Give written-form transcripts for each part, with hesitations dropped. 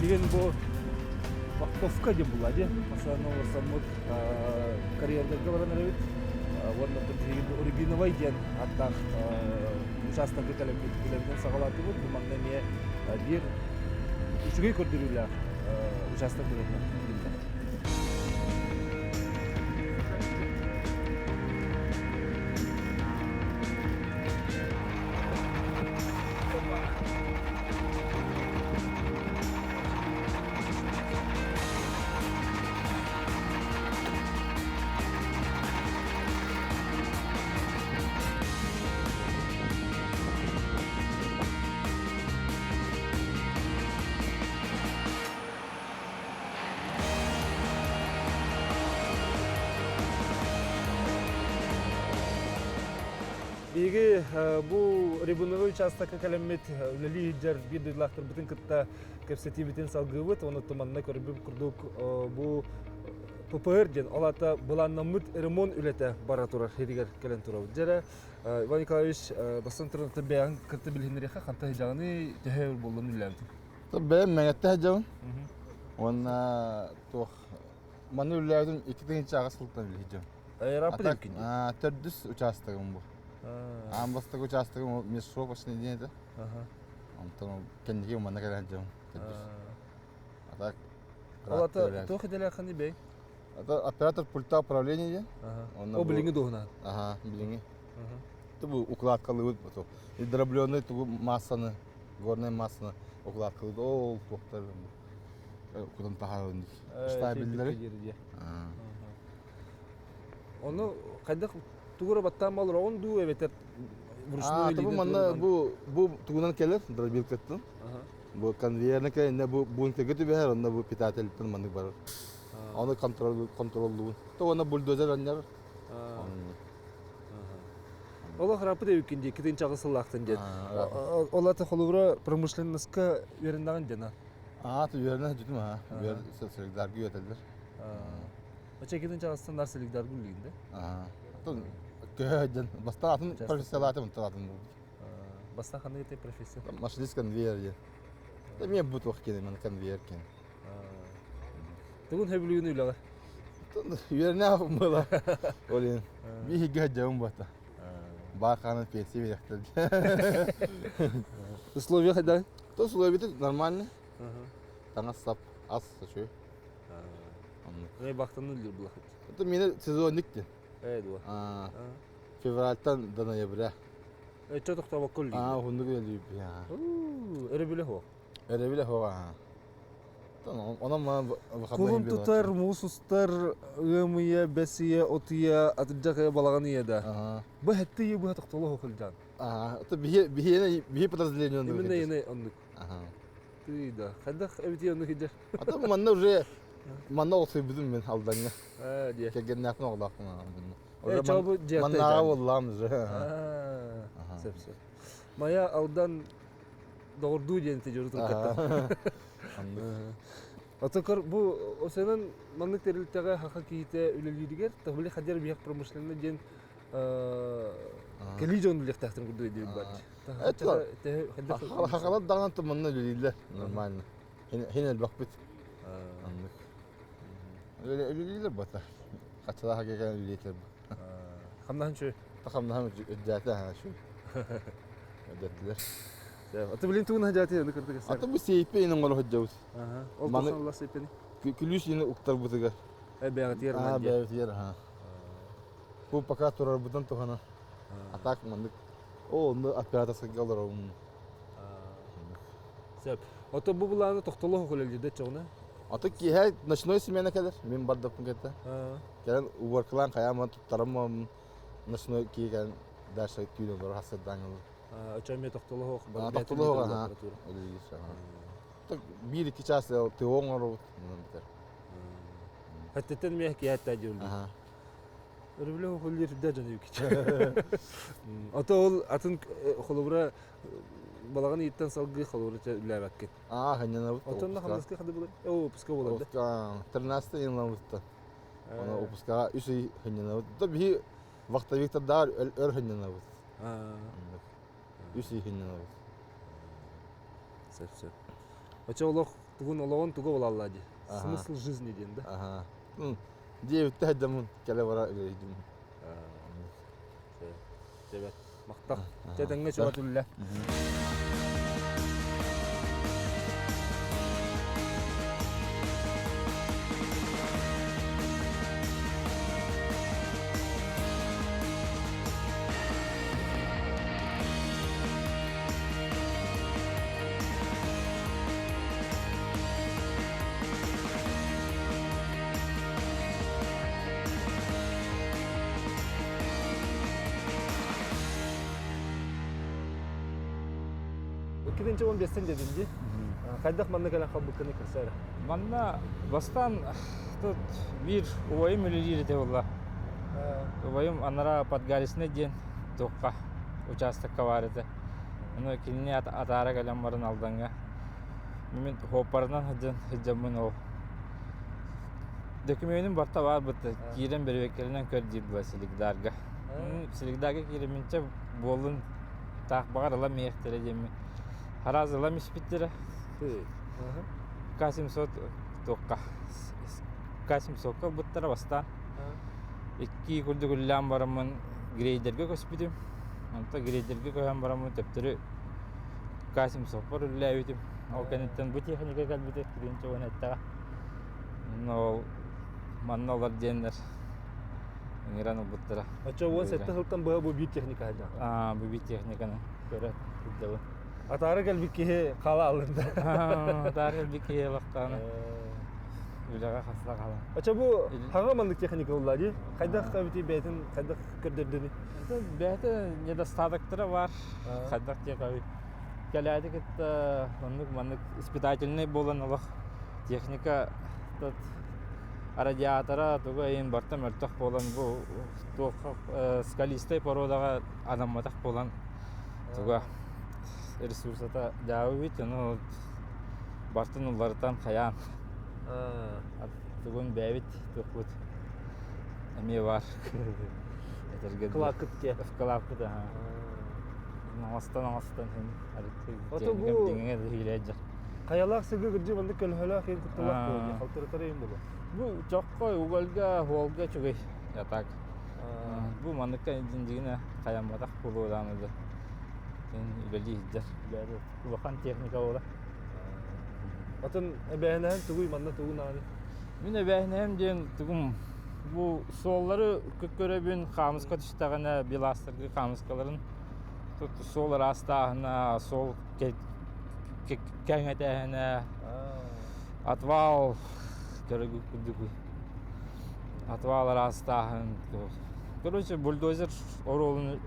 билген бу Мактовка деп булади. Масалан, самут карьердерге баран эребит. Вон Рубиновой ден аттах участок экологияларын сагалатып бу маңнане бир үчүгөй көрдүрүлөр участок берген. Биги бу Рибуновой участокка калеммет лили жер бидилахтыр бүтүн кытта көрсөтүбүтүн салгыбыт, оны туманна көрүп курдук бу ППР ден алата буланнамыт ремонт үлете бара турар херигер келен турабы. Жара Иван Николаевич бастан туран табян кырты билгенреха канта жагыны жахер болдун үлемди. Табе меңетте жагын. Онна тох манууллардын 2-нче чагысылтан билген. Рапы демкин. Төрдүс участогум бу. Амбастагы участогум месо почти нет. Антон кендиги мана келен жагын. Атак. Алата тохи деле хани бей. Это оператор пульта управления. О билинги догна. Ага, билинги. Тубу укладкалы вот буту. И дроблёный тубу массаны, горная массаны укладкалы. О, токтор. Кудан тахавын. Стабилдери. Оны кайда тугура баттан балыр он ду эветер вручную тубу манна бу тугунан келер дробилкаттан. Бу конвейернеке не бу бункеге түбәр, онда бу питательтен маны бар. Аны контроллуу. То оны бульдозер аннар. Ола храпы да үкенде, китин чагысылактын ден. Ола та холура промышленностька верендаган дена. Верна жүтүм Бер сельдаргы өтөлдөр. Ача китин чагыстан нарселикдар гүллигинде. То көдөн баста атын профессионалатын татын. Баста кандай те профессия? Машинист конвейер. Да мен бут вакыт мен конвейер кен. Тугун хөбүлүгүн үйлөгө. Верна мыла. Олен. Биге жаум бата. Баханы пенсия беректер. Условия кайда? То условия нормально. Таңа сап ас шо. Не бактанын үлдүр булахат. Это мене сезонник ден. Дуа. Февральтан до ноября. Чо токтоба колли. Хундук элип. Эребиле хо. Эребиле хо. Онан Кулун тутар, мусустар, ымыя, бәсие, отыя, атыджакая балаган ияда. Бу хәтте ие бу токтоло хохылжан. Это бие подразделение ондук. Именно ене ондук. Ты да. Хадах эбити ондук иде. Ата манна уже манна олсой будум мен алданга. Дие. Кеген якны олдакны. Чабы жакта. Манна оллам же. Сеп. Мая алдан дорду денте журтун катта. Атакар бу осенен маннык терилтеге хака кийте үлелидигер табылы хадер бияк промышленный ден келижон билек тахтын курду деп бар. Это хакалат даган туманна үлелилер нормально. Хенел бакбит. Үлелилер бата. Качала хакеган үлелилер. Хамдан чö. Тахамдан жата шу. Өдөтлөр. Аты билин тугун хажаты аны кырдык эсер. Аты бу сейпенин голо ходжабыз. Ол тохалла сейпени. Күлүш ини уктар бутыга. Бягат ер ман. Бягат ер. Бу пока турар бутан тохана. Атак мандык. О, мы операторска галдыр. Сеп. Ото бу буланы токтоло колелде чогуна. Аты кихе ночной смена кадер. Мен бардапын кетте. Келен убаркалан каяман туттарам ночной киген дальше күлөн бар хасадан. Очами токтоло бар. Токтоло так bir-iki час теоң ору. Хаттен мех ки хатта жулду. Рублев холлер дажан юки. Ото ол атын холобра балаган иттен салгы холобра үләбәкке. Ханнана. Отонда хамдаска хады булар. Опуска буларды. 13 елна булды. Аны опуска үсей ханнана. Да би вактовикта дар өр ханнана булды. Үсей ханнана булды. Сеп. Очолох тугун олоон туга болаллади. Ага. Смысл жизни ден да. Ага. 9-те адамын келе бара илейдим. Себет. Мактак. Тетеңге чугатулла. Экинчи 15-тен дедимди. Кайдак манна келен халбыкканы кырсара. Манна бастан тут бир уайым үлелирите болла. Уайым анара подгарисне ден тоққа участокка бар еді. Оны кинне атара келен барын алданга. Мен хопарынан хыджамын ол. Документім барта бар бұтты. Кирен бербекерінен көрдейді бұл Силигдарга. Силигдарга киременче болын тақ бағар ала мейектері жемі. Хараз ала мишпиттері. К-700 тоққа. К-700-қа бұттара бастан. Икки күлді күллән барамын грейдерге көспедім. Онта грейдерге көйен барамын төптері К-700 бар үлі әуетім. Ол кәнеттен бұл техника кәлбеті кірінші оны әттіға. Ол манна олар дейіндер. Үңірен ол бұттыра. Ача он сәтті хылтан бұға бұл бейт техника әді. Бұл бейт техниканы көрі күлді. Атары кәлбекке қала алынды. Атары кәлбекке бақтаны. Үліға қасыла қала. Ача бұл қаңа мандық техника олады? Қайдақ қабеті бәйтін, қайдақ көрдердені? Бәйті недостатоктары бар. Қайдақ те қабет. Кәләді кетті, мандық испытательный болан олық. Техника радиатора туга ең барта мөртақ болан. Бұл скалистай породаға адаматақ болан. Туга ресурсата жауы бейт, бартын ұларытан қаян. Тугун бәбит тоқпыт. Әме бар. Қылақыт ке. Қылақыт, аға. Намастан. Ото бұл қаялақ сілгі күрді бәнді көлхөлі қиын күттілақ болды. Қалтырытар ең болу. Бұл жоққой уголга, хуолга чүгей ятак. Бұл мандыққа жіндігіне қаянбатақ болу оданыды. Үлелі жар. Улақан техника ола. Атын әбәйінән түгій манна түгін ағаны? Мен әбәйінән ден түгім бұл соллары көккөребін қамысқа түштағына беластырғы қамысқаларын сол растағына, сол кәңетәғіне атвал көрігі күдігі. Атвал растағын. Короче, бульдозер оролын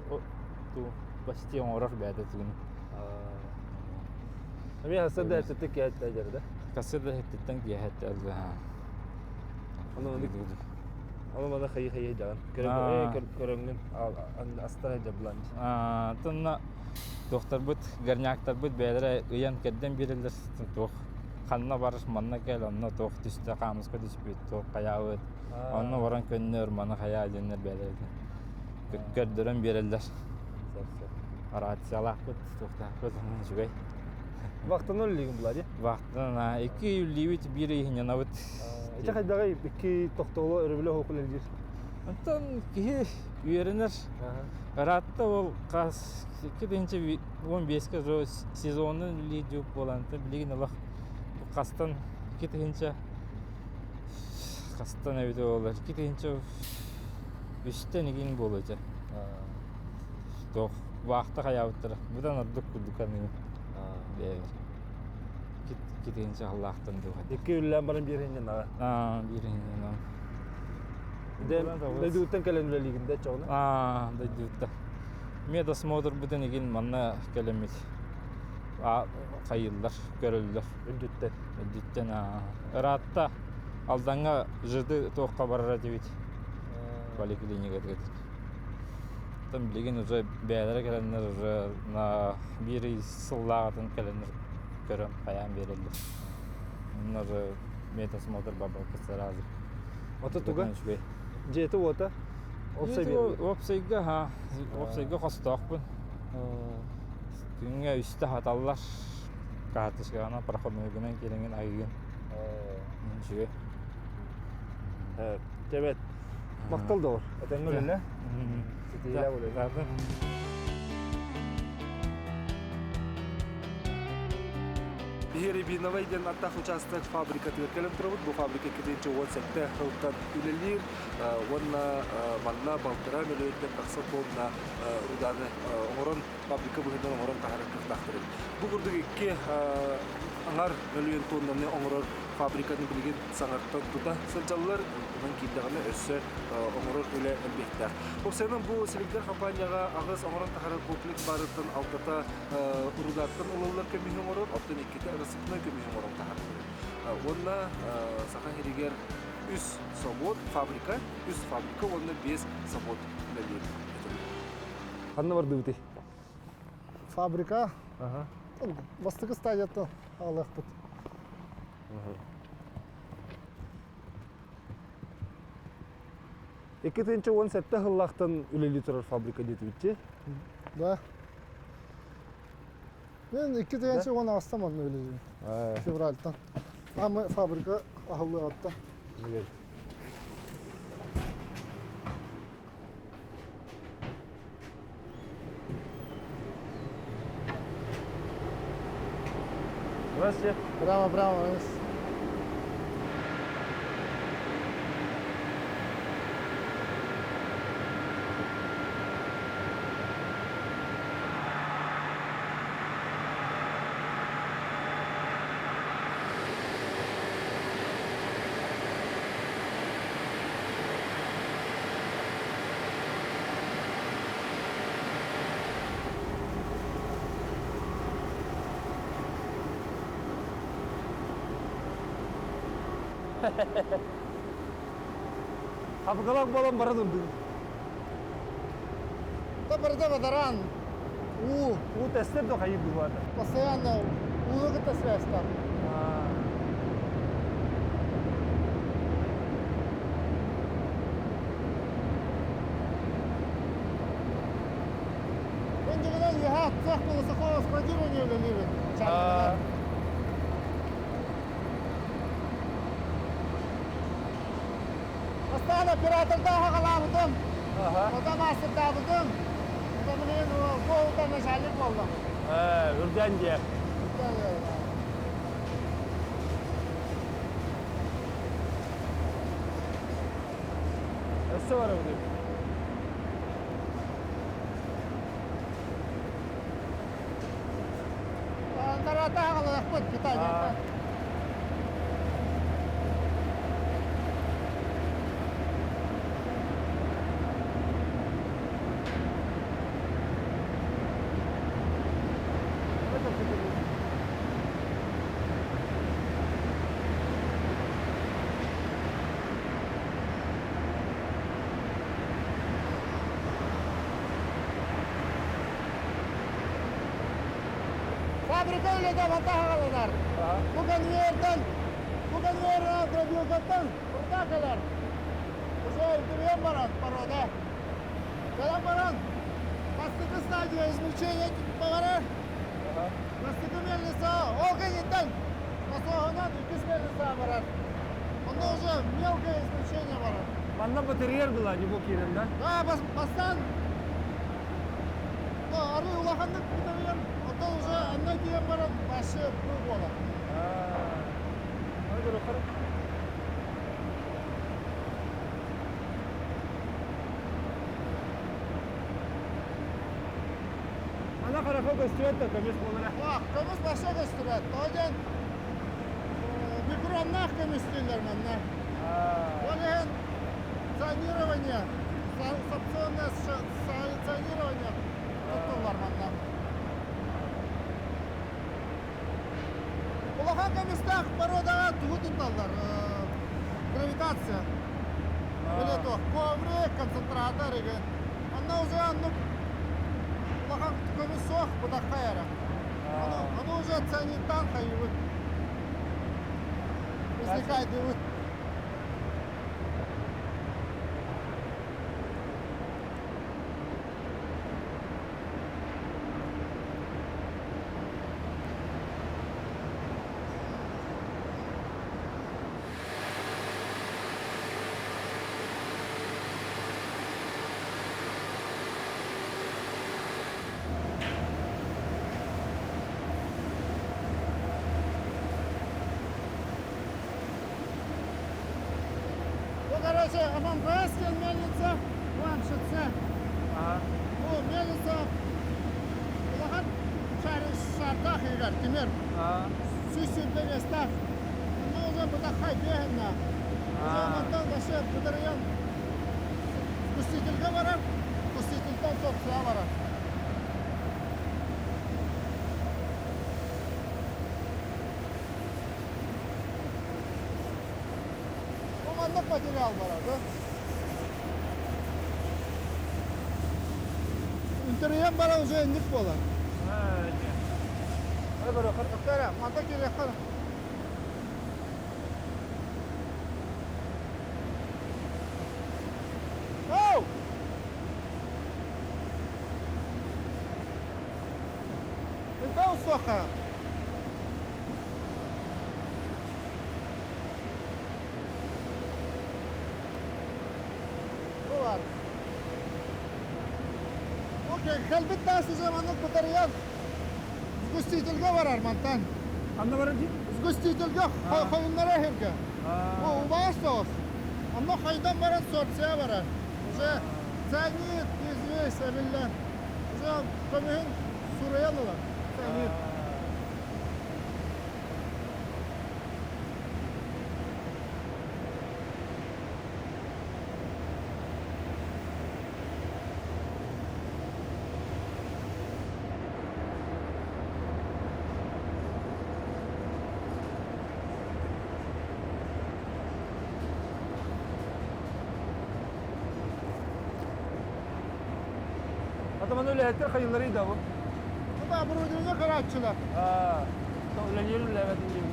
почти орық бәді түгін. Әме қасырда әттетті кәйетті әжерді? Қасырда әттеттен кәйетті әлді. Аны мана қайы жаған. Көріңнің астara жабыланды. Тұнна тоқтар бұд, гарняктар бұд бәдірі үйен кәдден берілдір. Қанына барыш манна кәл, онына тоқ түсті қамысқа түспейді, тоқ қаяуыд. Онына оран көннер, мана қая әденлер бәдірді. Көрдірін берілдір. Аратсиялақ бұд, тоқтар бұд, онын жүгей. Вақтын өлігін бұлады? Вақтын, 2 үллейбіт, 1 үйінен ауыд. Эти хайдагы бики тоқтоолу өрүбүлө хокул элдир. Антон ки үйренер. Ратта ол қас 15-ке сезонын лидиуп боланты билеген алақ. Қастан 2-ші қастан әуді олар. 2-ші 3-тен егін болуды. Тоқ вақты қаяуыттыр. Бұдан ұрдық күдіканын. Кетенші Аллахтан дұғады. Екі үллән барын берінен аға? Берінен аға. Дайдуыттан кәлен үлелігінде чоғына? Дайдуытта. Мен досмотр бұдан еген манна кәлемет. Қайылдар, көрілдер. Үлдіттен? Үлдіттен. Ратта алданға жырды тоққа барара дебет. Поликлиника дегетір. Там білеген уже бәлері кәленер, уже бері сыллағатын кәленер. Көрім, қаян берілді. Onlar метасмотр баба кыстаразы. Ото туга? Жеті ота? Опсай берілді? Опсайға қостақпын. Күнге үсті хаталар. кахатыскана проходныгынан келеңин айгын шиге. Тебет. Мактал да бар. Этеңгөл эле. Сетиле болот. Бихери Биновой ден аттах участок фабрика тверкелем тұрбыт. Бұл фабрика кетенче 18 хылтан үлелер. Онна манна балтыра мөлөйттен тақсыр болна уданы оңырын фабрика бұхындан оңырын тахары кыртақтырын. Бұл күрдік екке аңар мөлөйен тоннаны оңырын фабриканы білген саңарттан тұта сылжалылар. Бұнан кейдіғаны өссі оңырын өлі әлбектер. Оқсайынан бұл селектер компанияға ағыз оңырын тахары комплекс барыттан алтата ұрудаттан олылар көмейін оңырын, оптан еккеті арасықны көмейін оңырын тахары. Онна сақан ерегер үс завод, фабрика, онна 5 завод үлелер. Қанна барды бұты? Фабрика. Бастығы стадиятта алақ бұд. Екетінші 17 ғыллақтан үлелі тұрар фабрика деті бітте? Да. Мен 2-10 астаман өлейін. Февральтан. Ама фабрика ағылы атта. Здравствуйте. Браво. Қапықалақ балам барадым бүгін. Да бірді бадаран. У тестер до қайып болады. Постоянно улығыта связь там. Мен дегенен еға цех полосахового складирования өлелері. Остан оператордағы қалабыдым. Одан асырдабыдым. Одан мен қолда мәжәлік болдым. Үрден де. Өсі бар өңдей? Нарата қалақ бұд, Китайда. Фабрика өледе бата қаланар. Bu конвейерden пробилкаттан ұрта қалар. Уже үлтірген баран порода. Қалан баран. Бастықы стадия измельчения бағарар. Бастықы мельница олғанеттен. Масоғынан 2 мельница барар. Онда уже мелкое измельчение барар. Манна батарея была, не бұл керен, да? Да, бастан. Ары улахандық бітірген. Онда уже анна кейін баран башы бұл болады. Аны көріп қарап. Ана қараққа көстірет та көмес болыра. Көмес башы көстірет. Одан микроннақ көместейлер манна. Одан санирование, санкционное санирование тұттылар манна. Улахан көместақ породаға тұғы тұтталдар. Гравитация. Böyle то, коврик, концентратор egen. Anna уже улахан көмес соқ бұдаққа әрі. Аны уже цаниттан қайыбыт. Возникает и вот. короче, ММКС мельница, ламшица. Ага. Bu melica. Ulan çarış şartak yer kimir. Ага. Süsün bir esnaf. Ne olacak bu da kaybıyana. O zamandan da şey bıdırıyan. Kusitilge var. Kusitilden soksuya var. Komandak materyal var abi. Интерьер бара уже индик bola. Ha, iyi. Hadi böyle kırklara, manda gerek kır. Oh! Então, soca. Var. Okey, kalbit nasıl zamanlık bataryal. Sgustitelge var Armantan. Anlamadım ki. Sgustitelge koyunlara hemke. Bu ubastos. Ama kaydan baran sortsiya var. Уже занят, известно, billah. Уже komihin Suriyeliler. Занят. Ataman öyle etler kayınlarıydı bu. Bu da burudurunca karatçılar. Ha. Öyle yerim levetin gibi.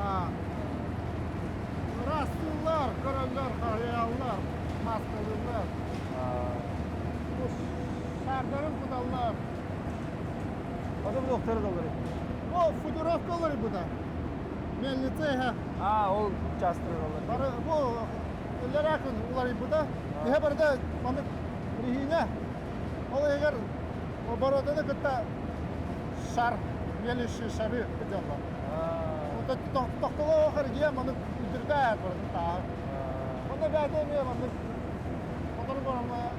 Ha. Rasullar, krallar, hayallar, maskalılar. Ha. Bu şardarın kudallar. Adam doktoru da olur. O fotoğrafkaları bu da. Melnite ha. Ha, o çastırır olur. Bara bu iller yakın uları bu da. Bir bir de manık rihine. O eğer o baroda da kıta şar gelişi şarı gidiyorlar. Ha. O da toktolu o kırıcıya manık üdürde burada ta. Onda bir de ne manık fotoğraf var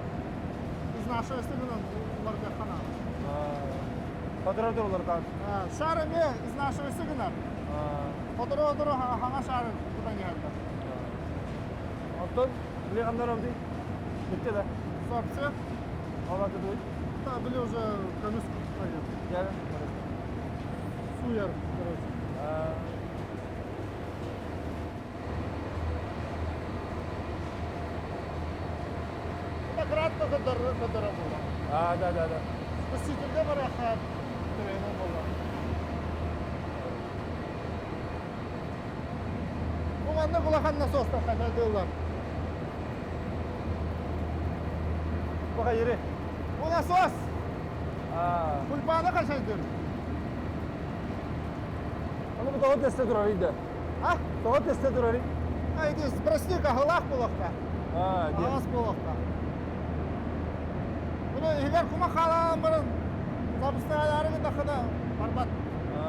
biz naşı üstünden ular yakana. Ha. Fotoğraf da olur kan. Şarı ne biz naşı üstünden. Ha. Fotoğraf hana şarı buradan geldi. Ondan bir kanlar oldu. Bitti de. Sorpsi. Allah da duy. Да, были уже комиссию поедут. Gelin. Суер, короче. Ha. Это кратко которое было. Ha, da. Спасительно бараха. Тренер было. Команда кулахан насоста хадалдылар. Baka yeri. Bu насос. Ha. Kulpana kaçaydır. Ama bu da teste durarıydı. Ha? Daha teste durarı. Haydi sprostика галах булакта. Ha, diye. Галас булакта. Bunu егер kuma халан барын запускалары да хада барбат. Ha.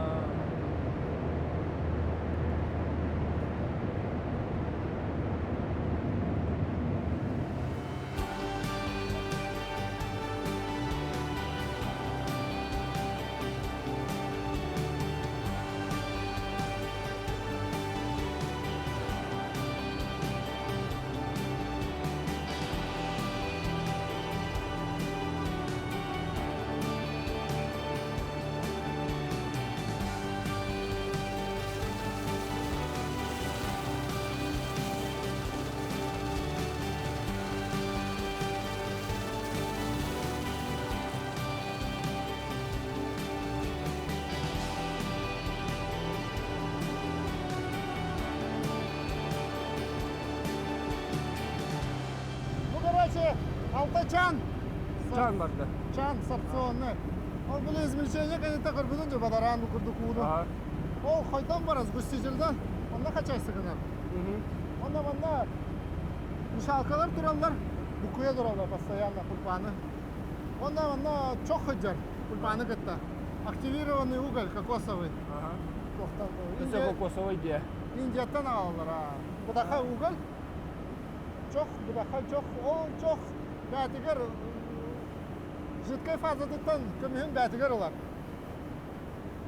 Короче, Алтачан. Can vardı. Чан сапционный. Ол биле измельчение кайта кырбыдын же бадаран курду кууду. Ha. Ол хайдан барас густижелден. Онда качайсы гынан. Hı hı. Онда мында мушалкалар тураллар. Букуя тураллар постоянно курпаны. Онда мында чок хаджар курпаны кытта. Активированный уголь кокосовый. Aha. Тоқтан. Kısa kokosovay diye. Индияттан алалар. Будака уголь. Çok, bu da çok, o çok bәтігер жидкой фазадыттан көміхін бәтігер олар.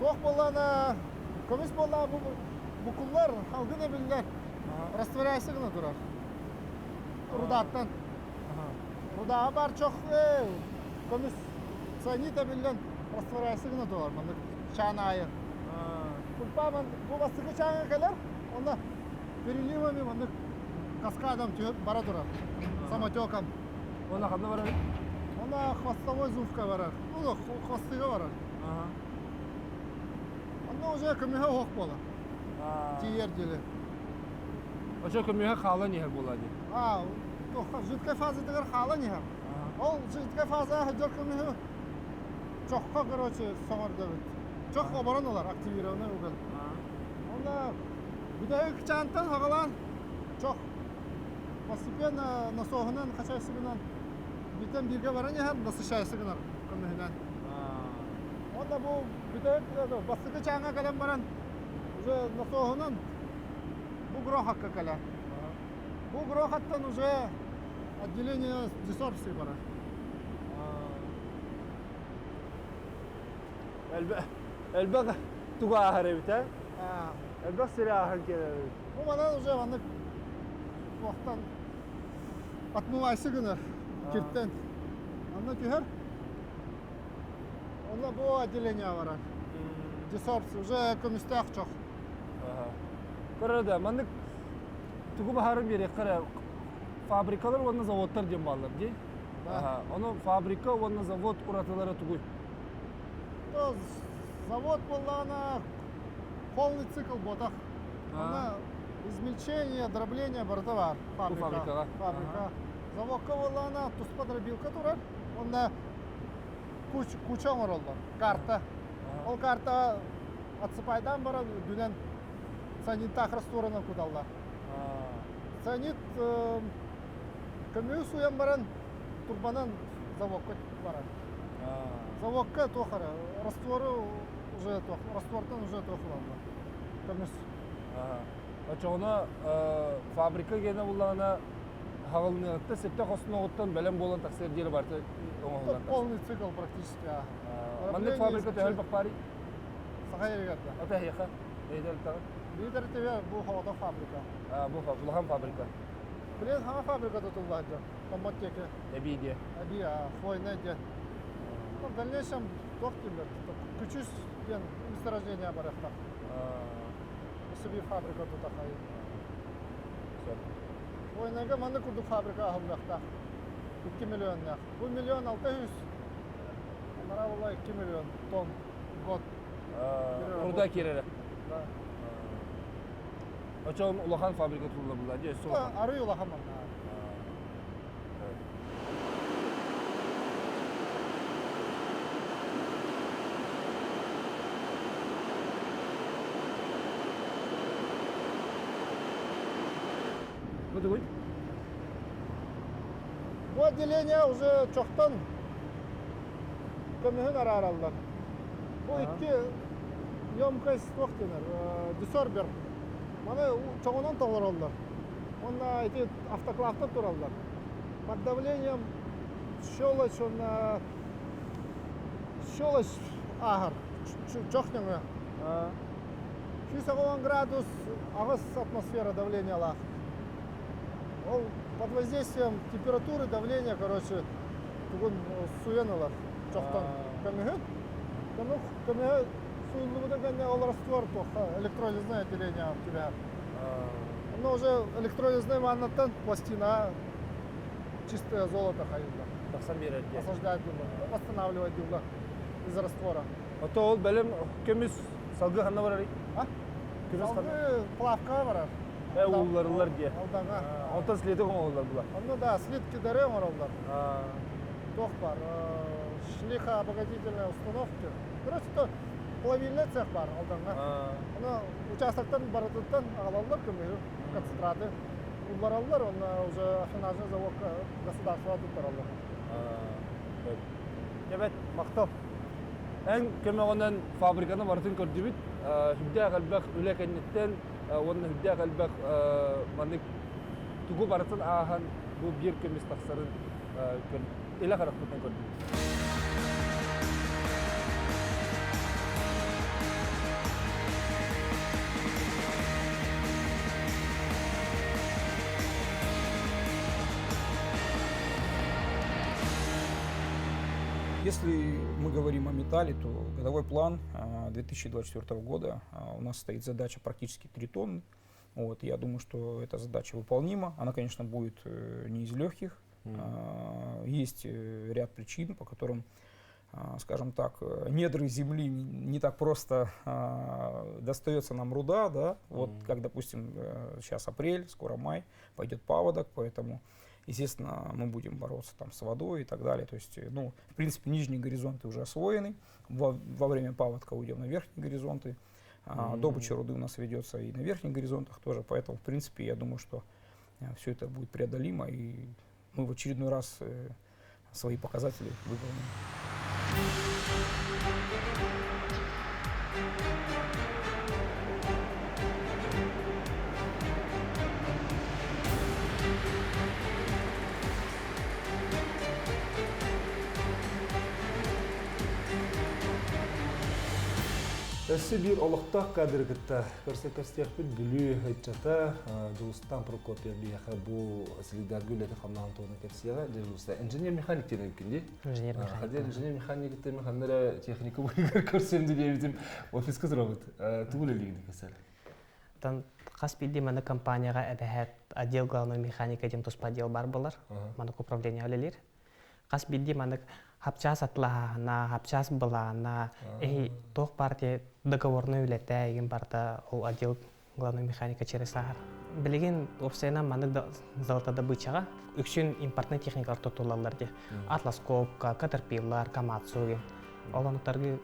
Тоқ болана, көміс болана bu kullar halgın ebiller rastveraysı gına durar. Rudattan. Rudağa var çok көміс sanit ebillen rastveraysı gına durar. Çağın ayı. Kulpa bu bastıkı çağına kadar onda переливами onu каскадом бара durar. Самотеком. Ona kadar var. Ona хвостовой зувка барар. Ну, хвостыга барар. Onda уже көміхі оқ бола. Тиер деле. Ошо көмөккө каалан ехер болады. Жидкой фазадыгар хала не. Ол жидкой фаза хажар көміхі чоққа, короче, соңырда бит. Чоқ оборон олар, активированный угол. Onda бүдәйі кычантан хағалан чоқ. Постепенно насоғынан, қачайсығынан битен бирге баран ехер, насышайсығынан көміхінен. Onda bu бүдәйі бастығы чаңа кәлем баран уже насоғынан bu грохакка кәлем. Bu грохаттан уже отделение десорбсий баран. Elbaq tuğa ahır bite. Elbaq seri ahır keler. Bu bana уже anlık vaktan atmuvaysı günür kirtten. Anlık üher. Onda bu отделение var. Десорбсий уже көмістәқ çok. Көрәді, мандық туғы бахарын берек қара фабрикалар, оны заводтар дем балар, дей? Оны фабрика, оны завод құратылары туғы. Завод болғана полный цикл ботақ. Оны измельчение, дробление барда бар. Фабрикаға. Фабрика. Заводқа болғана туспа дробилка тұрар. Онда куча омар олды. Карта. Ол карта отсыпайдан баран дүнен саниттақ растворына кудалла. Санит көмеу суян баран турбанан заводқа баран. Заводқа тоқары. Растворы уже тоқ. Раствордан уже тоқыланды. Көмес. Очоғына фабрика гені болағына хағылынығытты, септе қосын оғыттан бәлем болан тақсердері барды оңығылан. Полный цикл практически. Мандық фабрика тәуіл бақ бари? Сақай ерегетті. Ата хеқа? Ейдер тағы? Лидер тебе bu havada fabrika. Bu Fulahan fabrika. Bilin hama fabrika tutuldu. Tomatteki. Ebidiye. Abi ya, хвойный дед. В дальнейшем тоқтилер. Küçük месторождение бар яқта. Себе фабрика тутақай. Хвойныйға маны күрдік фабрика ағыл яқта. 2 миллион яқ. Bu milyon 600. Мара олай 2 миллион тонн год. Orada kerere. Açalım Ulahan fabrika tutuldu bunlar diye soğuk. Arı yola hamam. Bu da bu. Bu отделение уже çoxtan kömühün ararallar. Bu iki емкость toxtenir, desorber. Mana çoğundan toğlarallar. Onda эти автоклавта turallar. Под давлением щелочь, щелочь ağır. Çok neme. 210 градус ağız атмосфера давления лах. Ол под воздействием температуры, давления, короче, тугун суянылар. Çoxtan kömühün. Kömühü suyunluğunda gene ол раствор тоqa, электролизное отделение в тебя. Но уже электролизный ваннаттан пластина чистое золото ходило. Тақсан берер diye. Осаждать было, восстанавливать было из раствора. Ото ол бәлем көміс салгы ханна барар. Көміс ханна. Салгы плавка барар. Улларылар diye. Алдаңа. Онтан слеті олар бұлар. Ну да, слитки дәрі оралдар. Тоқ бар. Шлихообогатительные установки. Короче, то плавильный цех бар алдаңа. Оны участоктан баратыттан алалар көмірі, концентраты. Улларалар, оны уже афинажный заводка государство тұттаралар. Evet, мақтал. Ән көмі онан фабриканы бартын көрді біт. Хүбде қалбақ үлі кәнеттен, оның хүбде қалбақ маңның тугу барытын ахан бу бир көмүс таксарын эле каракпытын көрдүм. Если мы говорим о металле, то годовой план 2024 года у нас стоит задача практически 3 тонны. Вот, я думаю, что эта задача выполнима. Она, конечно, будет не из легких. Есть ряд причин, по которым, скажем так, недры земли не так просто достается нам руда, да, вот как, допустим, сейчас апрель, скоро май, пойдет паводок, поэтому, естественно, мы будем бороться там с водой и так далее. То есть, ну, в принципе, нижние горизонты уже освоены, во время паводка уйдем на верхние горизонты, добыча руды у нас ведется и на верхних горизонтах тоже, поэтому, в принципе, я думаю, что все это будет преодолимо, и мы в очередной раз свои показатели выполним. Өсі бір олықтақ кадргітті көрсекістекпін бүлі айтчата Жылыстан Прокопия бияқы бұл сілігдергі үлеті қамнаған тоғына кәпсияға Жылыста инженер-механик тені өткенде. Инженер-механик етті механлары техника бұйығыр көрсемді дейбітім офискі зұрағыд. Тұғыл әлігінді кәсәл? Қас білді мәні компанияға әбәхәт отдел главного механика дем тұспа отдел бар болар, мәнік управление өлелер. Қас білді мәнік хапчас атлағына, хапчас бұлағына, тоқ партия договорны үлетті еген барда ол отдел главного механика через ағар. Білеген опсайна мәнік залтада бычаға үксін импортный техникалар тұтулаларды. Атласкопка, Caterpillar, Komatsu. Ол анықтарға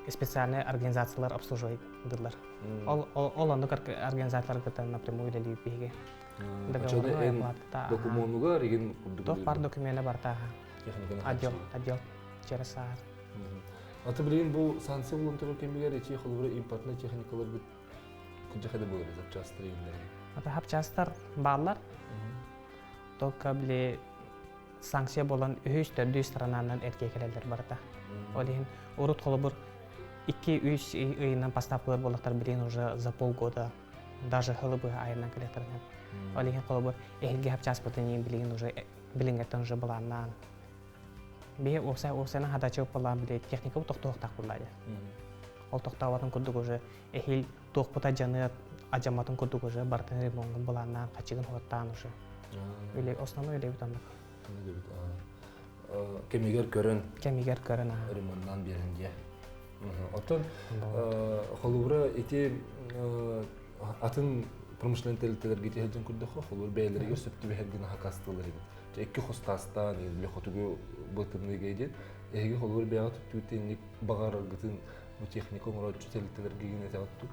специальные организациялар обслуживайдылар. Ол анықтар организациялар күтті напрямую үлелі бейге. Документуға реген күрдік? Тоқ бар документі бар тағы. Отдел через ағар. Аты білген бұл санкция болуын кембегер ече қолғыры импортный техникалар бүт күнде қайда болыр запчастыр егіндері? Аты хапчастар бағылар. Тоққа біле санкция болан өйістер странанан әркекелелер барда. Олеген ұрыт қолы бұр 2-3 үйінен поставкалар болақтар білген уже за полгода, даже ғылыбы айынан келетірген. Олеген қолы бұр әйілге хапчас бұтын білген уже білінгеттен уже боланнан. Бе осайна хадачы болан біле техника тоқтақ болады. Ол тоқтауатын күрдік уже әйіл тоқпыта жаны ажаматын күрдік уже бартын ремонғын боланнан қачығын хоттан уже. Основной үлі бұтандық. Кемегер көрін? Кемегер көрін. Ремонтнан берінге. Оттан қолыбыра ете атын промышлен тәлітелерге тегелден күрдіқ қолыбыр бәйлерге сөпті бәйіргіні хақастылыр еді. Екі қостастан, елі қотығы бұтымны кейден, әйге қолыбыр бәйға түттігітенлік бағарығытын бұл техника оңырау тәлітелерге гене тәғатту?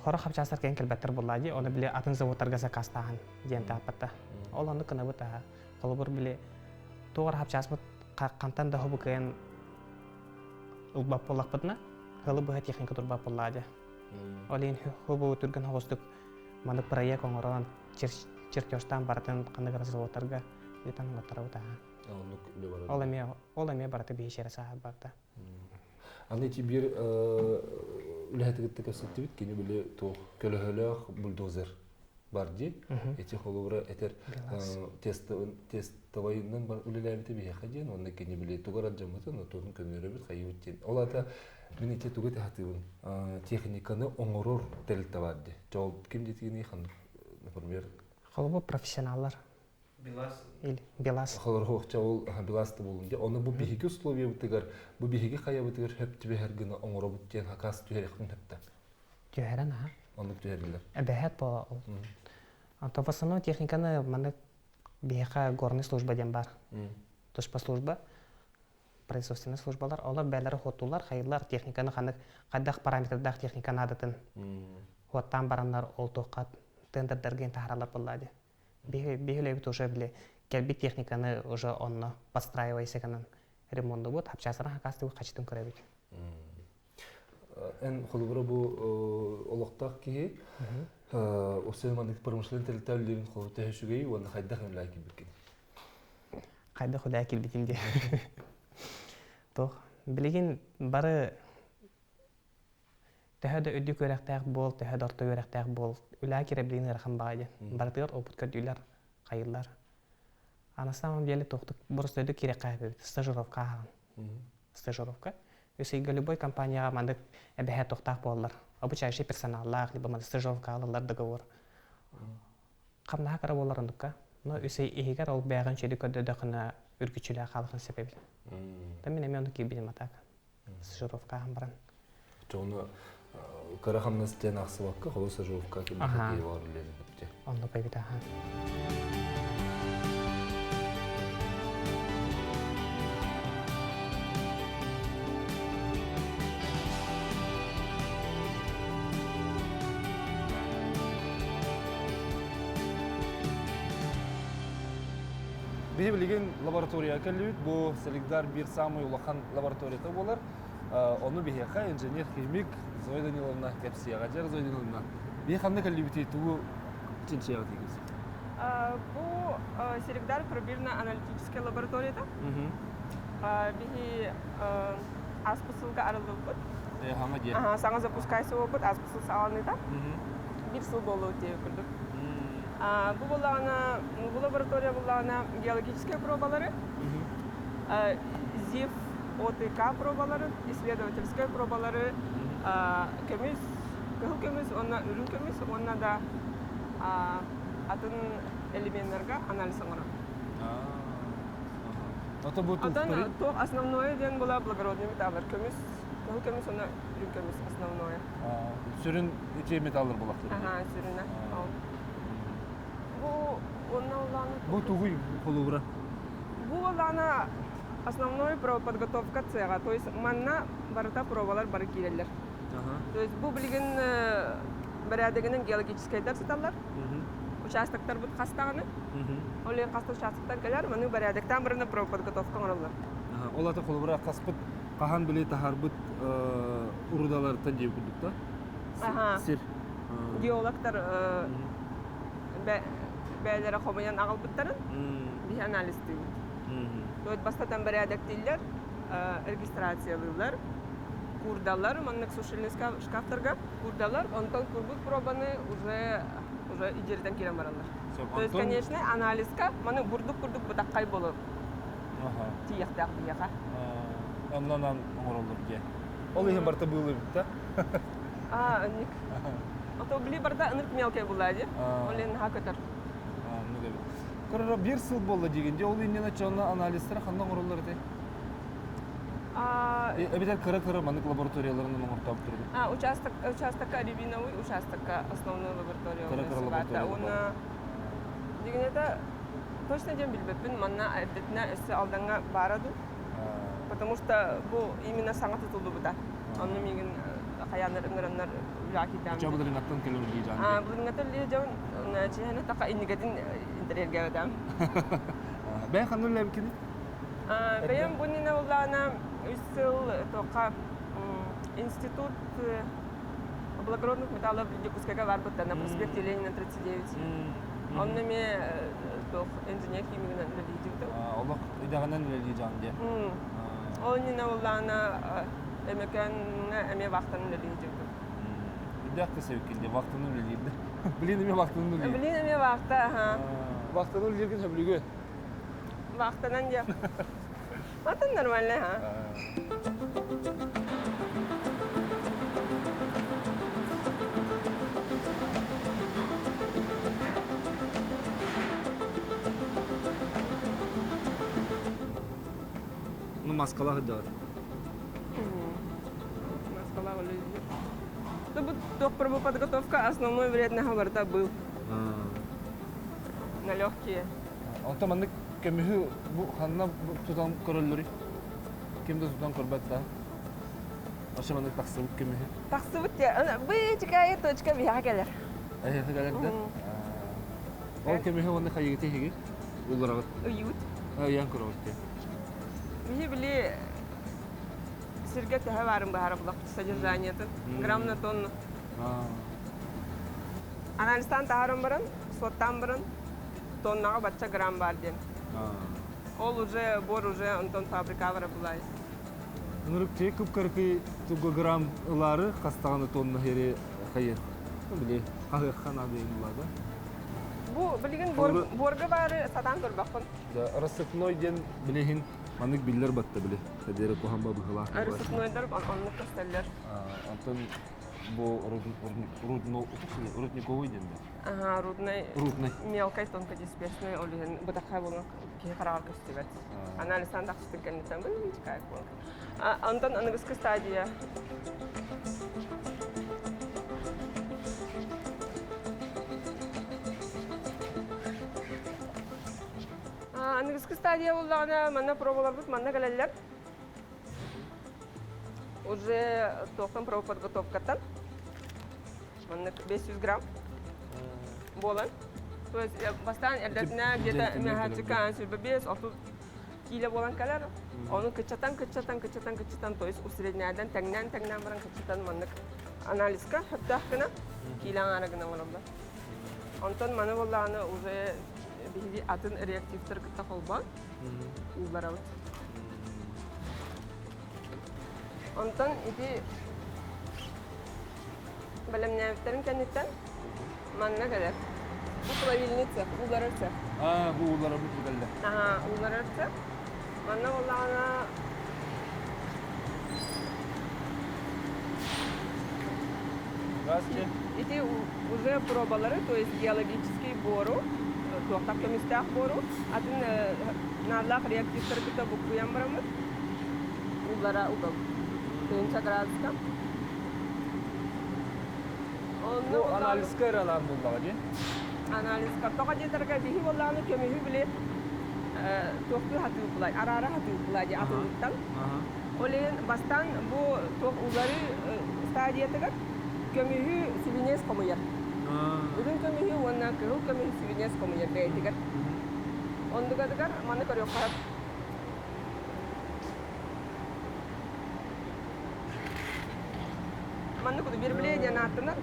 Хора хапчастар кен келбеттер болады, оны біле атын заводтарға закастаған ден тәппатта. Ол оны күні бұта. Қолыбыр біле тоғыр хапчас бұт қантан да хұбы кен ұлбап болақ бұтына, ғылы бұға техника тұрбап болады. Олейін хұбы түрген хоғыстық маны проект оңырауын чертежтан баратын қандығыр заводтарға етан ұлаттара бұта. Ол әме бараты бейшері сағат барда. Аны еті бір үләтігітті көсеттібіт, кені біле тоқ көлі-хөліғ бульдозер бар де, еті қолуыра әтер тестовайынан бар үлеләметі бейхі дейін, онда кені біле тұғыр аджамытын, тоғын көмері бір қайы өттен. Ол ата мен еті тұғы тәхтіғын техниканы оңырыр тәлітті бар де. Жауыл кем детігіне қанды, например? Қолыбы профессионаллар. Белас. Холор хоқча ол беласты болунде. Оны бу бихиги условия бутыгар, бу бихиги кая бутыгар хөптү бехергина оңоро буттен хакас түһәрәхтен хөптә. Түһәрән ха. Оны түһәрләр. Әбәһәт по. Антон основной техниканы маны беха горный служба дем бар. Тошпа служба. Производственная службалар, алар бәләре хотулар, хайрлар техниканы ханык кадак параметрдах техниканы адатын. Хоттан бараннар ол тоқат тендердерген тахралар булады. Бегелеби тоже биле келби техниканы уже онно подстраивайся канан ремонту вот хапчасына хакасты качтын көрөбүт. эн холбура бу олоқтақ кихи осы мандык промышлен тәлтәллерин холу тәшүгей уаны хайда хәмләй кибекен. Қайда Құдай келбетінде. Тоқ, білеген бары тәһәдә өдді көрәқтәк бол, тәһәдә орта көрәқтәк бол, үлә кере білген ырхан бағайды. Бардығыр опыт көрдүйлер, қайылар. А на самом деле тоқтық бұрыс өдді керек қайбет, стажировка ағын. Стажировка. Өсейгі любой компанияға мандық әбәхә тоқтақ болылар. Обучающий персоналлар, либо мандық стажировка алылар договор. Қамнаға қара болар ондыққа. Но өсей егер ол бәғын шеді көрді дұқына үргічілі қалықын себебі. Мен әме ондық келбейдім атақ. Стажировка ағын баран. Жоны карахамна стен ақсы ваққа қолы стажировка келбетке барылен бітте. Ондық бәйбет ағын. Бихи билеген лаборатория кәллүт, бу Селигдар бир самый улахан лабораторията болар. Оны бихиха инженер-химик Зоя Даниловна кәпсияға жар Зоя Даниловна. Бихи қанды кәллүт етуі чинчияға тегіз? Бу Селигдар пробирно-аналитическая лабораторията. Бихи аз посылға арылы опыт. Хама де? Саңа запускайся опыт, аз посыл сағалныйда. Бір сыл болу өтеу күрдік. Бұл лаборатория болағына геологические пробалары, ЗИФ, ОТК пробалары, исследовательские пробалары, көміз, кығыл көміз, онна үрін көміз, онна да атын элементтарға анализ оңыры. Атын тоқ основное ден бола благородный металлар көміз, кығыл көміз, онна үрін көміз основное. Сүрін үте металлар болақтыр? Сүріні. Бұл туғый қолуыра? Бұл олана основной подготовка цеха, то есть манна барыта пробалар бары келелер. То есть бұл білген бірәдігінің геологическайдар сыталар, участоктар бұд қастағаны, олен қасты участоктар келер, мұны бірәдіктен біріні подготовка ғырылар. Олаты қолуыра қаспыт қахан біле тахар бұд ұрудалар тәндеу күрдікті? Сир? Геологтар бәлері қомайан ағыл бұттарын бі анализ деймін. Өт бастатан бірі әдәктейлер, регистрациялылар, курдалар, маннық сушильный шкафтарға курдалар, онтан курбут пробаны уже идерден келен баралар. То есть, конечно, анализка, маны бұрдық бұтаққай болыр. Тияқтақ бияға. Оннан оңырылыр ге. Ол ең барта бұлы бітті? Ник. Ото білі барда ынырк мелкай болады, ол ең хақытыр. Көрі бір сыл болды дегенде, ол енен açığına анализтері қандан құрылыр де? Әбетер кірі маңдық лабораторияларының оңыртап тұрды? Участокка ревиновый, участокка основной лаборатория. Кірі лаборатория. Оны деген это точно дем білбеппін, манна әбдетіне өсі алданға бараду. Потому что бұл именно саңа тұтылды бұда. Оны меген қаяныр ыңырынлар үләкетемді. Үча бұдырын аттан кәлір лей жанды? Бұдырын аттан лей жауын, чехені тақа иннігетін интерьерге өдем. Бәйін қанды үлі әбікені? Бәйін бұнына олағына үсіл тоқа институт благородных металлов Якутского варбыта на проспекте Ленина 39. Онны ме инженер-химигінен үлі дейді. Олық идағынан үлі жанды? Олнина олағына әмекеніне әме вақтанын үлі дейді. Үдәқті сәуіккенде вақтанын үлі дейді? Білін әме вақтанын үлі? Білін әме вақта, Вақтанын үлі ерген сөбілігі? Вақтанан де. Вақтан нормальный, Ну, маскалағы да. Маскалағы люди. Тоқ подготовка основной вредного борта был. На легкие. Онта мандык кемихи бу ханна тутан көрөллөрү. Кемде тутан көрбәттә? Аша мандык тақсыбыт кемихи. Тақсыбыт те, бычкай точка бия келер. Галәкдә. Ол кемихи онда хайгыты хиги. Уларагыт. Уют. Ян көрөтте. Бие биле весерге тәһә барын бахара булак содержаниятын грамм на тонну. Анализтан тахарым баран, соттан баран тоннага батча грамм бар ден. Ол уже бор уже онтон фабрика бара булай. Нурукче күп кыркы тугу граммлары кастаганы тонна хере хайыр. Биле, кахы хана дейин булады. Бу билген борга бары сатан турбакпын. Да, рассыпной ден билехин манык биллер батты биле. Хедере кохамба быхла. Арысыпнойдар онны кастеллер. Антон бу рудниковый ден. Ага, рудный. Рудный. Мелкой тонкодисперсный олиген бутакай болон кихарар кастебет. Анализтан тахсытын кеннетен бу кайф болон. Антон аныгыскы стадия. Аныгыскы стадия боллагана манна пробаларбыт, манна келелер. Уже тоқтан проба подготовкатан. Манна 500 грамм болан. То есть бастан эрдетне где-то мехачика бебес, а тут кило болан калер. Он кычатан, то есть у среднядан тагнан баран кычатан манна анализка хаттахкана килаңара гына болобда. Антон мана боллагана уже биһиги атын реактивтер кытта холба. Улбарабыт. Антон ити белемнәфтерин кеннеттен манна келер. Бу плавильный цех, уларар цех. Бу улары бу келде. Ага, уларар цех. Манна боллагана Здравствуйте. ити уже пробалары, то есть геологический бору, тоқтак көмістәк бору, атын нарлах реактивтер кыта букуян барамыз. Улара угал. 3 градуска. Бу анализка эралар булдага ди. Анализ картога жетерге бихи болланы көмүхү биле тоқту хатуу булай, арара хатуу булай ди атыттан. Олен бастан бу ток улары стадиятыга көмүхү сивинес комуяр. Бүгүн көмүхү онна көмүхү сивинес комуяр бейтигер. Ондугадыгар маны көрөк карап. Маны куду бир биле натына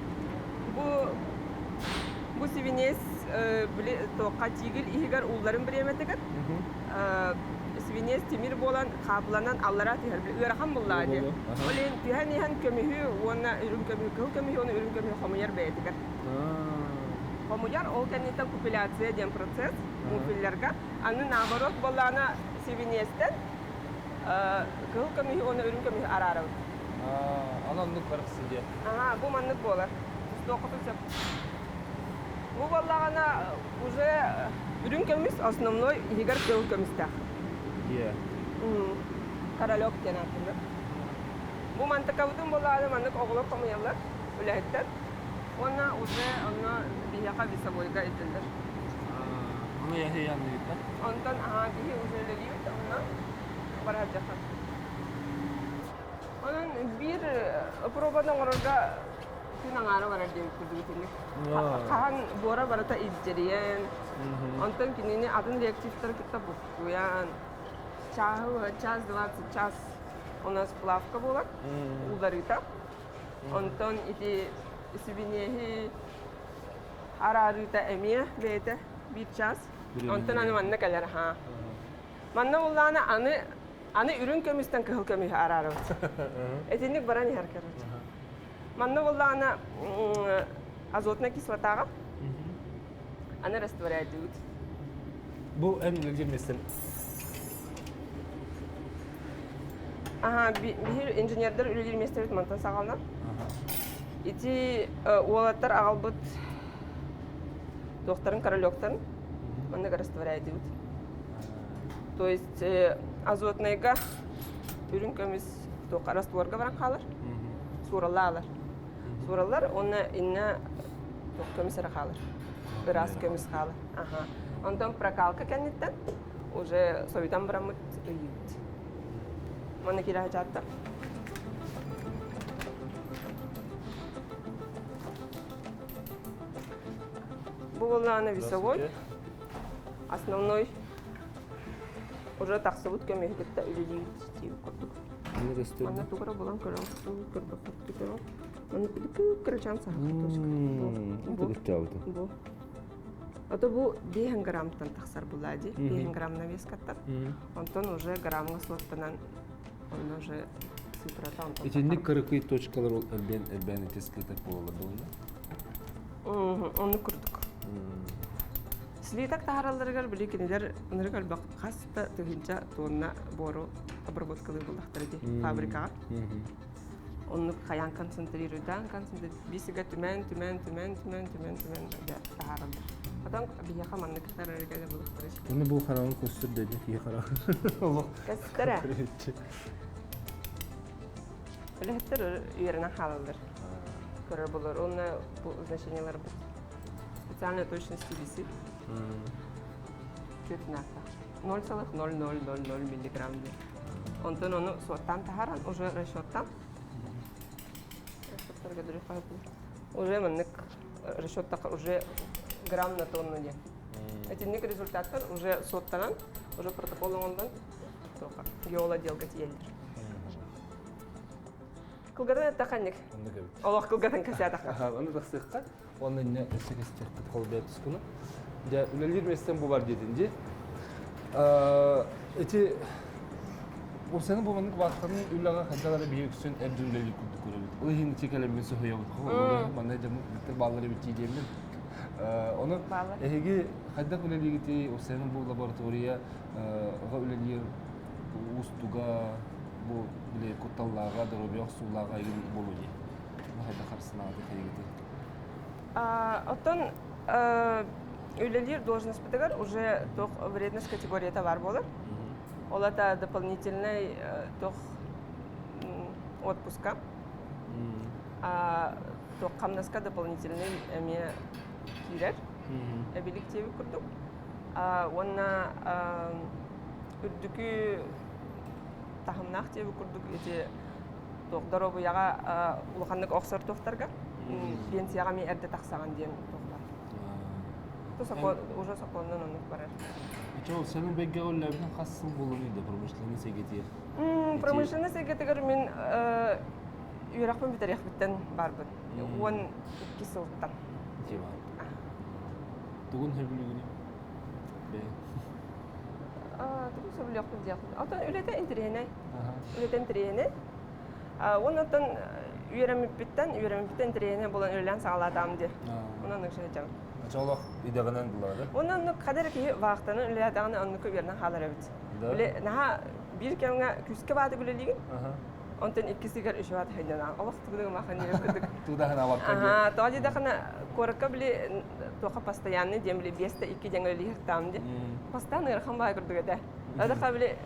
бу сивинес биле токка тигил игер улларын биреметигер. Свинес темир болан кабланан аллара тихер ырахан буллады. Олен тихен көмүхү онна үрүн көмүхү оны үрүн көмүхү хомуяр бейтигер. Хомуяр ол кеннетен купуляция ден процесс муфиллерга. Аны наоборот боллана свинестен көмүхү оны үрүн көмүхү арарабыт. Анандык баркысы ди. Ага, бу маннык болар. Стокотусап. Бу боллагана уже үрүн көмүс основной игер көмүстак. Иә. Королёк ден атында. Бу мантыкабытын боллады, мандык оголор комуялар, үләһеттер. Онна уже бияка весовойга этилдер. Аны яхи янды бит. Онтан бихи уже лелибит, онна барат жахан. Онан бир пробадан орорга күн аңары барар деп күрдүгүтүнү. Кахан бора барата изжериен. Онтан кинини атын реактивтер кытта букуян. Час 20 час у нас плавка была, ударита. Антон ити свиньи арарита эмия бете bir час. Антон аны манна келер ха. Манна уллана аны ürün kömüsten kıhıl kömühü ararım. Etинник баран herker. Манна уллана азотная кислотага. Аны растворяют. Бу en ilginç mesele. Ага, бир инженердер үлелер местебет мантан сагалнан. Ити уолаттар агалбыт доктарын королёктарын мандык растворяет дейт. То есть азотныйга үрүн көмүс тока растворга баран калыр. Суралалар. Суралар оны инна ток көмүсөр калыр. Раз көмүс калыр. Ага. Ондан прокалка кеннеттен уже совитан барамыт үйүт. Мана кира хажатта. Бу болланы весовой. Основной уже таксыбыт көмөкетте үлелейт деп көрдүк. Аны ресторан. Манна тугара булан көрөн көрдө көтөрө. Аны күдүк крачан сахат. Это гысталды. Бу. Ото бу 5 граммтан тахсар булади. 5 грамм на вес каттар. Онтон уже граммга соттанан он уже сыпырата онтон. Этинник кырыкый точкалар ол элбен этескетек болду да. Оны күрдүк. Слитак тахараларыгар били кинилер нырыгар бак хаста төгүнчө тонна бору обработкалы булдактыр ди фабрикага. Оны каян концентрируйдан бисиге түмен да тахаралдар. Адам бияха манны катарырга да булдактыр. Эми бул хараның көстүр деди, ие хара. Аллах. Кастара. Лехтер үйренә халалдар. Көрөр булар. Оны бу значениялар бу. Специальной точности висит. 0,0000 миллиграмм. Онтон оны соттан тахаран уже расчеттан. Уже маннык расчетта уже грамм на тонну де. Эти ник результаттар уже соттан, уже протоколондан только геоладелка тиелдер. Кылгадан таханник. Аллах кылгадан касятаха. Аны тахсыкка, оны не секестекти колбет скуну. Да үлелер местен бу бар дединде. Эти Осының болғандық вақтының үллаға қайдалары бейексін әбдүлелі күрді көрелі. Ол енді текелеммен сөйе бұд. Маңдай жамын біттір баллары бітті деймін. Оны әйге қайдақ үлелі кеті осының бұл лаборатория оға үлелер ұстуға, бұл біле көтталлаға, дұрабияқ сулаға егін болу де. Қайдақ қарсына ады қайы кеті? Оттон үлелер должность бітігір уже вредность категорията бар болыр. Ол это дополнительный отпуска, қамнаска дополнительный әме кирер, әбелік тегі күрдік. Онна үрдікі тахымнақ тегі күрдік, еті тоқдар обыяға ұлғандық оқсар тоқтарға, пенсияға мен әрді тақсаған дейін тоқтар. Уже соқланнан онық барар. Чего, сенің бәгге оллабын қасын болуы еді промышленный сегетер? Промышленный сегетер мен үйрақпен бітер еқбіттен барбын. 12 сылттан. Жеба. Тұғын хөбілігіне? Бәй? Тұғын сөбілі еқпін деқпін. Алтын үлеті интерейіне. Үлеті интерейіне. Онын үйрәміппіттен интерейіне болан үлелен сағаладам де. Онын үкшіне жам. Чолох идегенен булады. Онун кадер ки вақтаны үләдәгән оннук бернән халар бит. Үле наһа бир кемгә күскә бады гүлелиген. Онтан иккисигәр үш бады хәйдән. Аллаһ тугыны маханы күдек. Тудахна вакыт. Тоҗи дахна корка биле тока постоянный демли 5-2 деңгәле тамды. Постоянный рахам бай күрдек дә. Ада кабиле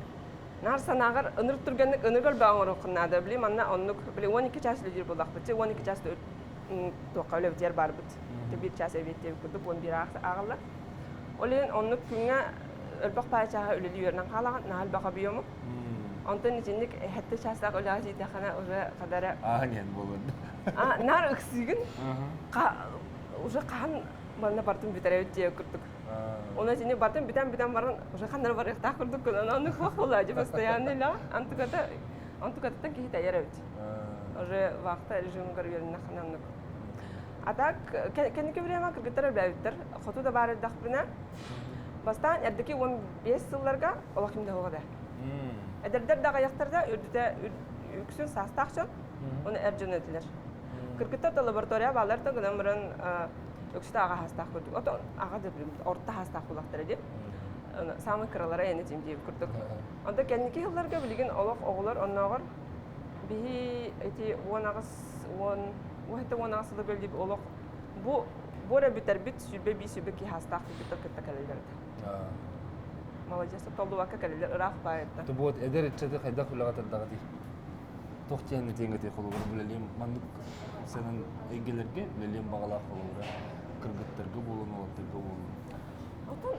нар санагыр ыныр турганлык ыныргал баңыр укынады. Биле манна оннук биле 12 час лидер булак бит. 12 час тока үлеп жер бар бит. Bir час evette kurduk, 11 ağırlar. Olen onluk günge ölbaq payçağı öleli yörünen qalağın, nahal baqa biyomu. Ondan içindik, hatta çasaq ölağı jeytəxana uca qadara... Ağın bolun. Nar ıksıgın, uca qağın bana bartın bitere ötçeye kurduk. Onun için bartın biten barın, uca qanlar var iqtaq kurduk. Onluk vaq olacı, постоянный la. Antukatatan ki hita yere ötçe. Uca vaqta rejimgar yörünen qananlık. А так, кенеке время кыргыттар бәйттер, хоту да бары дахбына. Бастан эрдеки 15 сылларга олакимде хогада. Эдердер дага яктарда үрдүтө үксүн састакчы, оны эржен этилер. Кыргыттар да лаборатория баларда гынамрын өксүтө ага хастак көрдүк. Ото ага да бир орта хастак булактар эди. Самый кралара эне жемдеп көрдүк. Анда кенеке жылларга билген олак оглар онногор бии эти وحتى وانا اصلا بلدي بقولك بورا بتربيت شبه بيشبه كي هستاخ بتر كتا كلالر ما وجه سطلوا وكا كلالر راح بايت تبوت ادر تشدق هداك لغه الدغدي توختي ان تيغتي خلو بلليم من سنن ايجلرге بلليم багала خلو кыргыттарга болон олоттарга болон отон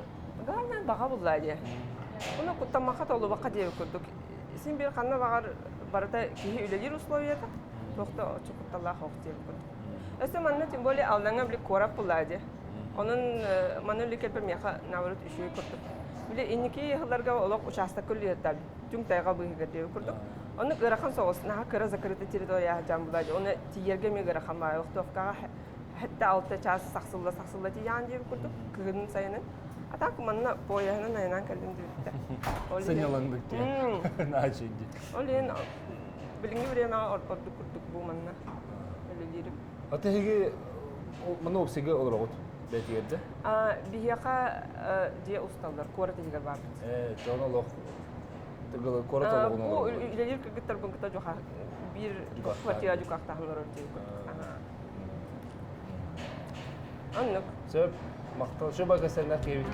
галнан бага буллайды уну куттамаха толу бака деп көрдүк син бир канна багар барата ки үлелер условията Тоқта чукутталла хоқтеп көрдік. Өсі манна тем более алдаңа біле корап бұлайды. Оның манны үлі келпер меха наурыт үшуі көрдік. Биле инники хыларга олок участок көллүөттар. Түң тайга быйга деп курдук. Оны гырахан соғыс, наға кыра закрыта территория жамбулады. Оны тиерге ми гырахан бай, оқтовкаға хәтті 6 час сақсылла тиян деп күрдік, күгінің сайының. Атақ манна пояғынан айынан кәлдім дебітті. Сыняландык те. Начинди. Ол ең білінгі время ордық күрдік бұл манна. Өлелеріп. Аты хеге мына опсеге олрогот бетиерде. Бияқа де ұсталдар, қоры тегер бар. Жона лох. Тыгылы корот олгону. Бұл өлелер кіргіттер бұнқыта жоға бір квартира жүкақтағылар өртейді. Аннык. Сөп мактал şu багасенler кебит.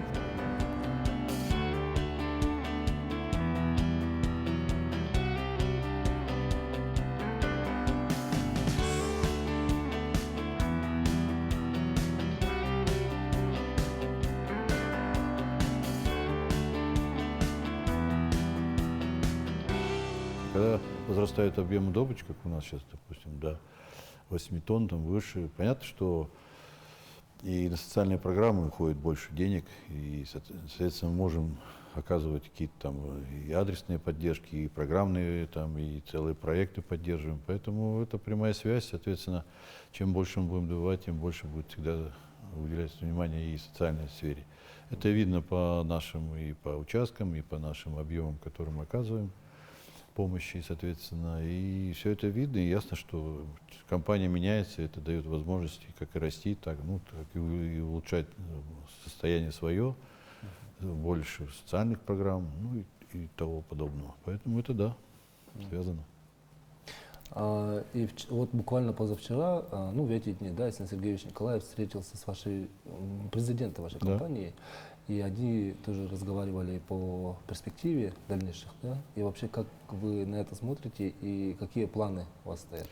Когда возрастает объем добычи, как у нас сейчас, допустим, до 8 тонн, там выше, понятно, что и на социальные программы уходит больше денег, и, соответственно, мы можем оказывать какие-то там и адресные поддержки, и программные, там, и целые проекты поддерживаем. Поэтому это прямая связь, соответственно, чем больше мы будем добывать, тем больше будет всегда уделяться внимание и социальной сфере. Это видно по нашим и по участкам, и по нашим объемам, которые мы оказываем помощи, соответственно, и все это видно, и ясно, что компания меняется, это дает возможности как и расти, так, ну, так и улучшать состояние свое, больше социальных программ, ну и того подобного. Поэтому это да, связано. Вот буквально позавчера, ну в эти дни, да, Александр Сергеевич Николаев встретился с вашей президентом вашей компании. И они тоже разговаривали по перспективе дальнейших, да? И вообще, как вы на это смотрите и какие планы у вас стоят?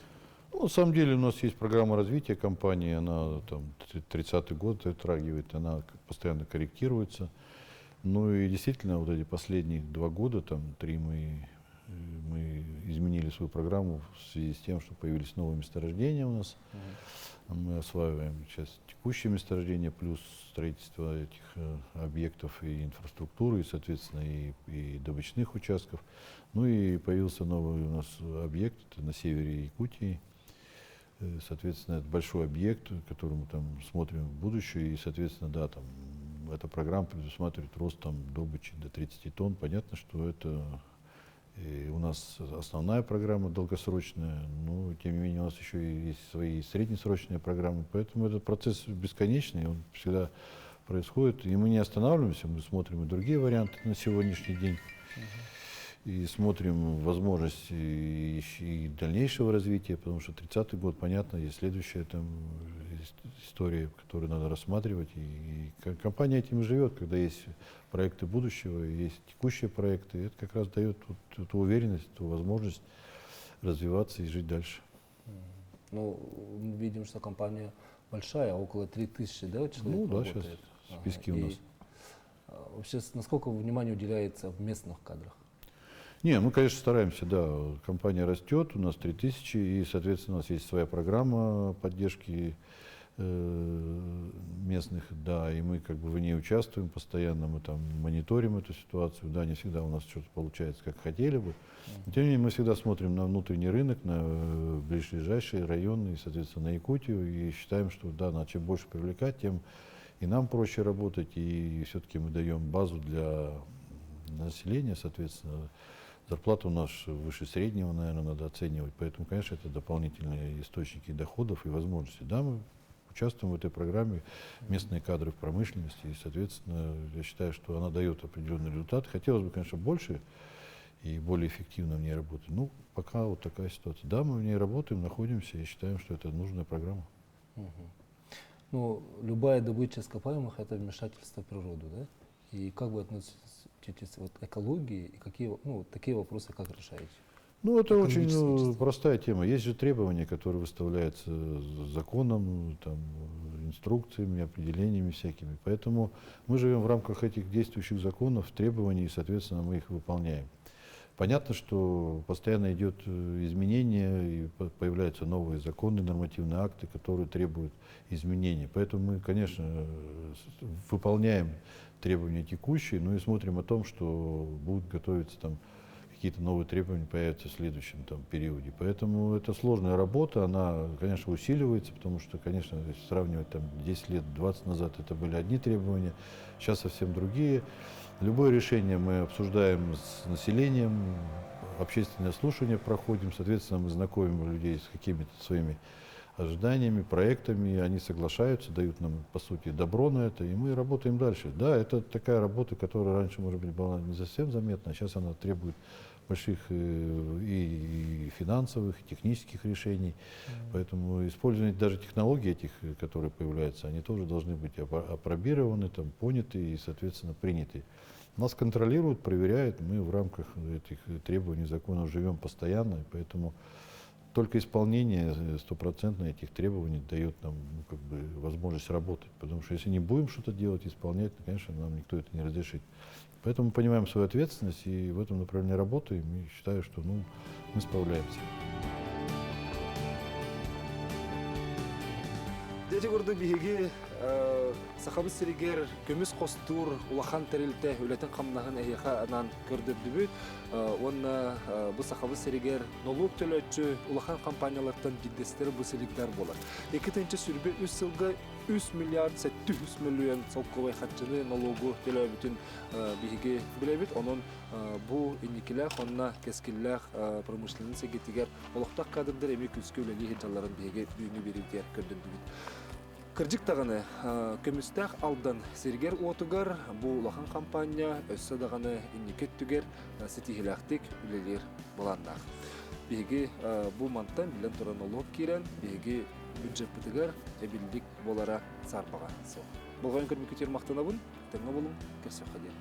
Ну, на самом деле у нас есть программа развития компании, она там 30-й год затрагивает, она постоянно корректируется. Ну и действительно, вот эти последние 2 года, там 3 мы изменили свою программу в связи с тем, что появились новые месторождения у нас. Мы осваиваем сейчас текущие месторождения, плюс строительство этих объектов и инфраструктуры, и, соответственно, и добычных участков. Ну и появился новый у нас объект на севере Якутии. Соответственно, это большой объект, который мы там смотрим в будущее. И, соответственно, да, там эта программа предусматривает рост там добычи до 30 тонн. Понятно, что это у нас основная программа долгосрочная, но тем не менее у нас еще и есть свои среднесрочные программы, поэтому этот процесс бесконечный, он всегда происходит, и мы не останавливаемся, мы смотрим и другие варианты на сегодняшний день, и смотрим возможности и дальнейшего развития, потому что 30-й год, понятно, есть следующая там история, которую надо рассматривать, и компания этим и живет, когда есть проекты будущего, есть текущие проекты, и это как раз дает эту уверенность, эту возможность развиваться и жить дальше. Ну, мы видим, что компания большая, около 3000, да, человек Ну да, работает. сейчас списки у нас. Вообще, насколько внимания уделяется в местных кадрах? Не, мы, конечно, стараемся, да, компания растет, у нас 3000, и, соответственно, у нас есть своя программа поддержки местных, да, и мы как бы в ней участвуем постоянно, мы там мониторим эту ситуацию, да, не всегда у нас что-то получается, как хотели бы, но тем не менее мы всегда смотрим на внутренний рынок, на ближайшие районы, и, соответственно, на Якутию, и считаем, что, да, надо чем больше привлекать, тем и нам проще работать, и все-таки мы даем базу для населения, соответственно, зарплата у нас выше среднего, наверное, надо оценивать, поэтому, конечно, это дополнительные источники доходов и возможностей. Да, мы участвуем в этой программе местные кадры в промышленности, и, соответственно, я считаю, что она дает определенный результат. Хотелось бы, конечно, больше и более эффективно в ней работать. Ну, пока вот такая ситуация. Да, мы в ней работаем, находимся и считаем, что это нужная программа. Ну, любая добыча ископаемых – это вмешательство в природу, да? И как вы относитесь вот, к экологии, и какие, ну, такие вопросы как решаете? Ну, это очень простая тема. Есть же требования, которые выставляются законом, там, инструкциями, определениями всякими. Поэтому мы живем в рамках этих действующих законов, требований, и, соответственно, мы их выполняем. Понятно, что постоянно идет изменение, и появляются новые законы, нормативные акты, которые требуют изменений. Поэтому мы, конечно, выполняем требования текущие, но и смотрим о том, что будут готовиться там какие-то новые требования появятся в следующем там периоде. Поэтому это сложная работа, она, конечно, усиливается, потому что, конечно, если сравнивать там 10 лет, 20 назад это были одни требования, сейчас совсем другие. Любое решение мы обсуждаем с населением, общественное слушание проходим, соответственно, мы знакомим людей с какими-то своими ожиданиями, проектами, они соглашаются, дают нам, по сути, добро на это, и мы работаем дальше. Да, это такая работа, которая раньше, может быть, была не совсем заметна, а сейчас она требует больших и финансовых, и технических решений. Поэтому использование даже технологий этих, которые появляются, они тоже должны быть апробированы, там, поняты и, соответственно, приняты. Нас контролируют, проверяют, мы в рамках этих требований законов живем постоянно, и поэтому только исполнение стопроцентно этих требований дает нам возможность работать. Потому что если не будем что-то делать, исполнять, то, конечно, нам никто это не разрешит. Поэтому мы понимаем свою ответственность и в этом направлении работаем. И считаю, что мы справляемся. Дети горды биһиги сахабы сиригер көмүс костур улахан терилте үлетен камнагын эйха анан көрдөбүт. Онна бу сахабы сиригер налог төлөчү улахан компаниялардан биддестер бу силигдер болот. 2-нче сүрбө 3 жылга 3 миллиард 700 миллион солковой хатчыны налогу төлөбүтүн биһиги билебит. Онун бу иникилер онна кескиллер промышленный сегетигер олоктак кадрлар эми күскө үлели хиджаларын биһиги дүйнү берүүдер көрдөбүт. Кырдык таганы көмүстәк алдан сергер отугар бу улахан компания өссө даганы иникет түгер сетихилактик үлелер буландар. Биги бу манттан билен туран налог кирен, биги бюджет битигер эбилдик болара сарбага. Болгон көрмөкүтер мактанабын, теңе болун, кесе хадер.